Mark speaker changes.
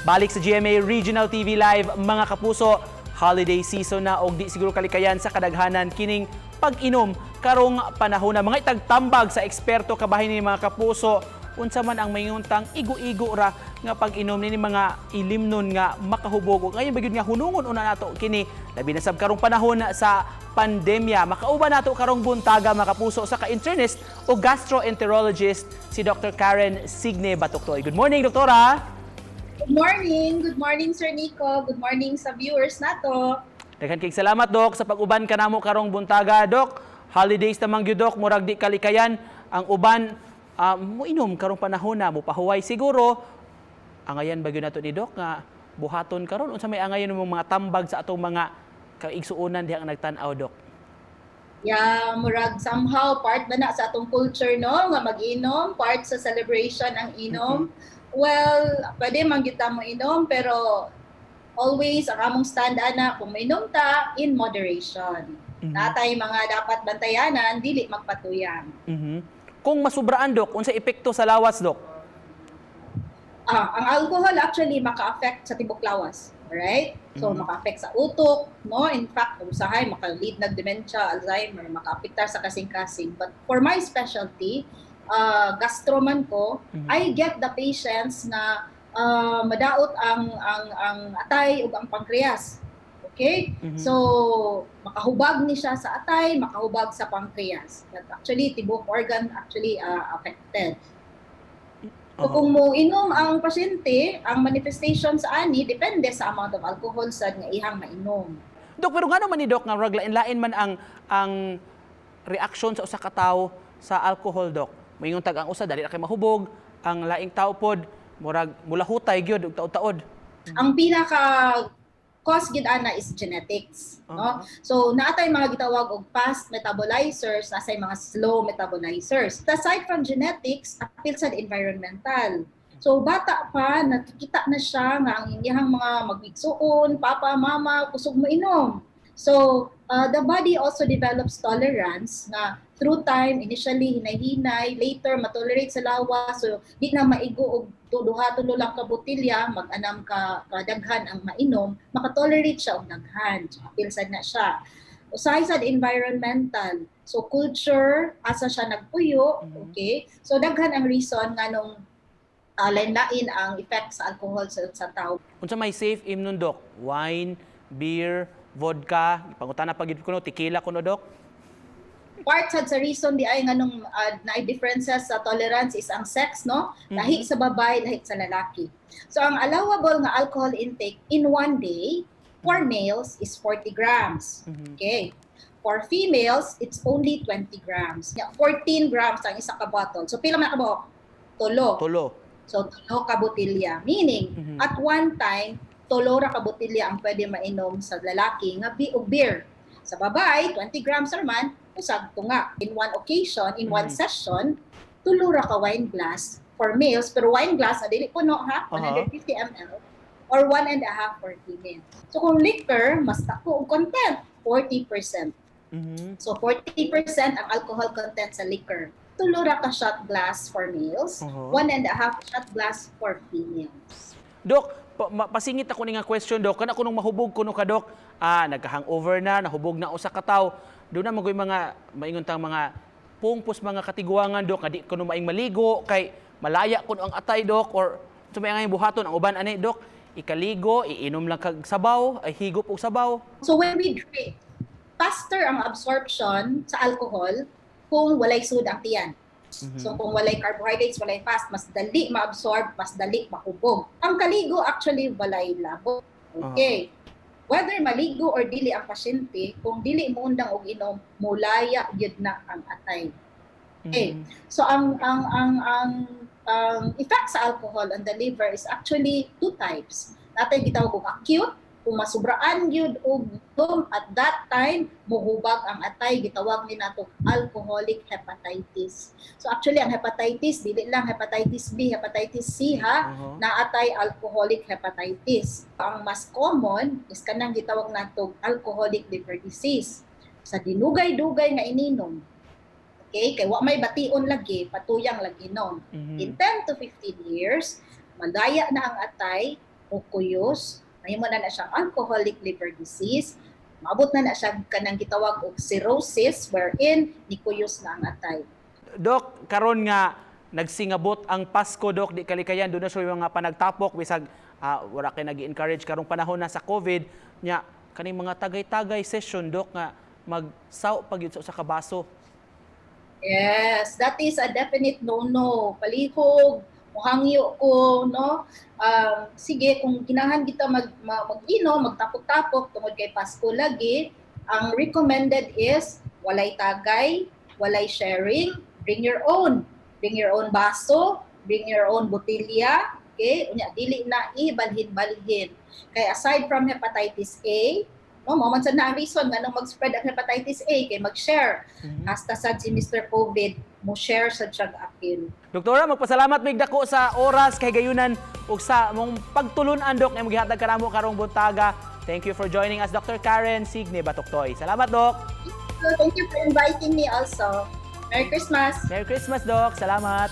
Speaker 1: Balik sa GMA Regional TV Live, mga kapuso, holiday season na og di siguro kalikayan sa kadaghanan kining pag-inom karong panahon na mga itagtambag sa eksperto kabahin ni mga kapuso unsa man ang mayuntang igo-igo ra nga pag-inom ni mga ilimnon nga makahubog. Ngayon bagyod nga hunungon una nato kini labi na sab karong panahon sa pandemya. Makauban nato karong buntaga mga kapuso sa ka-internist o gastroenterologist si Dr. Karen Signe Batuktoy. Good morning, doktora.
Speaker 2: Good morning. Good morning, Sir Nico. Good morning sa viewers nato.
Speaker 1: Daghan kay salamat, Dok, sa pag-uban kanamo karong buntaga, Dok. Holidays namang gyud, Dok, murag di kalikayan ang uban muinom karong panahon na mupahuway siguro. Angayan bagyo nato ni Dok nga buhaton karon unsa may angayan mo mga tambag sa atong mga kaigsuonan diha nga nagtan-aw, Dok.
Speaker 2: Yeah, murag somehow part ba na sa atong culture no nga mag-inom, part sa celebration ang inom. Well, pwede man gyud ta mo inom pero always ang among stand ana kung mainom ta in moderation. Natay mga dapat bantayanan dili magpatuyang.
Speaker 1: Kung masubraan, Dok, unsa epekto sa lawas, Dok?
Speaker 2: Ang alcohol actually maka-affect sa tibok lawas. Alright? So, maka-affect sa utok, no? In fact, usahay, maka-lead ng dementia, Alzheimer, maka-apektar sa kasing-kasing. But for my specialty, gastroman ko, I get the patients na madaot ang atay ug ang pancreas. Okay? So, makahubag ni siya sa atay, makahubag sa pancreas. That actually, tibok organ actually affected. So, kung mo inom ang pasyente, ang manifestation sa ani, depende sa amount of alcohol sa nga ihang mainom.
Speaker 1: Dok, pero nga naman ni Dok, nga lain-lain man ang reaksyon sa usa ka tawo sa alcohol, Dok. Mayingon tag ang usa dali ra kay mahubog, ang laing tawo pod murag mula hutay gyud ug taod-taod.
Speaker 2: Ang pinaka cause gid ana is genetics, no? So naatay mga gitawag og fast metabolizers, nasay mga slow metabolizers. Aside from genetics, apil sa environmental. So bata pa nakikita na siya nga ang iyang mga magigsuon, papa, mama kusog mo inom. So the body also develops tolerance na through time, initially hinay-hinay, later matolerate sa lawas, so di na maigo og duha-tulo lang ka botilya, mag-anam ka daghan ang mainom, makatolerate siya og daghan. So, apilsad na siya. Usahay sa environmental. So culture, asa siya nagpuyo, okay? So daghan ang reason nga nung lain-lain ang effect sa alcohol sa tao.
Speaker 1: Unsa may safe imnon, Dok? Wine, beer, vodka, pangutana pa gyud kuno, tequila kuno, Dok?
Speaker 2: Part sa reason di ay nganong na differences sa tolerance is ang sex, no? Lahi sa babae, lahi sa lalaki. So ang allowable nga alcohol intake in one day for males is 40 grams. Okay. For females, it's only 20 grams. 14 grams ang isa ka bottle. So pila man ka mo? Tulo. So tulo ka botilya. Meaning, at one time, tulo ra ka botilya ang pwede mainom sa lalaki nga beer. Sa babae, 20 grams naman, usag tunga. In one occasion, in one session, tulo ra ka wine glass for males, pero wine glass na dili puno ha, 150 ml or 1.5 for female. So kung liquor, mas dako ang content, 40%. So 40% ang alcohol content sa liquor. Tulo ra ka shot glass for males, 1.5 shot glass for females.
Speaker 1: Dok, pasingit ako ni nga question, Dok. Kana kunong mahubog kuno ka, Dok, nagka-hangover na, nahubog na usa ka tawo. Doon na magoy mga maingon tang mga pungpos mga katiguangan, Dok, nga di kuno maing maligo kay malaya kuno ang atay, Dok, or sumay nga buhaton ang uban ani, Dok, ikaligo, iinom lang kag sabaw, ay higop og sabaw.
Speaker 2: So when we drink, faster ang absorption sa alcohol kung walay sud ang tiyan. So kung walay carbohydrates, walay fast, mas dali ma-absorb, mas dali mahubog. Ang kaligo actually walay labo. Okay. Whether maligo or dili ang pasyente, kung dili mo undang og inom, mulaya gyud na ang atay. Okay. So ang effect sa alcohol on the liver is actually two types. Natay gitawag og acute, kung masubraan gyud og at that time mohubag ang atay, gitawag ni nato alcoholic hepatitis. So actually ang hepatitis dili lang hepatitis B, hepatitis C ha, naatay alcoholic hepatitis. Ang mas common is kanang gitawag nato alcoholic liver disease. Sa dinugay-dugay nga ininom. Okay, kay wa may bation lagi, patuyang lagi non. In 10 to 15 years, madaya na ang atay, o kuyos, mahimo na siyang alcoholic liver disease, maabot na siya kanang gitawag og cirrhosis wherein nikuyos na ang atay.
Speaker 1: Dok, karon nga nagsingabot ang Pasko, Dok, di kalikayan doon na siya yung mga panagtapok bisag wala kay nag-encourage karong panahon na sa COVID nya kaning mga tagay-tagay session, Dok, nga magsaw pag yun sa kabaso.
Speaker 2: Yes, that is a definite no-no. Palihog, muhangyo ko, no? Sige, kung ginahan kita mag-inom, magtapok-tapok tungod kay Pasko lagi, ang recommended is walay tagay, walay sharing, bring your own. Bring your own baso, bring your own botilya, okay? Unya, dili na ibalhin-balhin. Kaya aside from hepatitis A, no, mo man sad na ang reason nga nang mag-spread ang hepatitis A kay mag-share. Hasta sad si Mr. COVID, mo share sa siyang akil.
Speaker 1: Doktora, magpasalamat mig dako sa oras kay gayunan ug sa mong pagtulun-an, Dok, nga magihatag kanamo karong buntaga. Thank you for joining us, Dr. Karen Signe Batoktoy. Salamat, Dok.
Speaker 2: So, thank you for inviting me also. Merry Christmas!
Speaker 1: Merry Christmas, Dok. Salamat.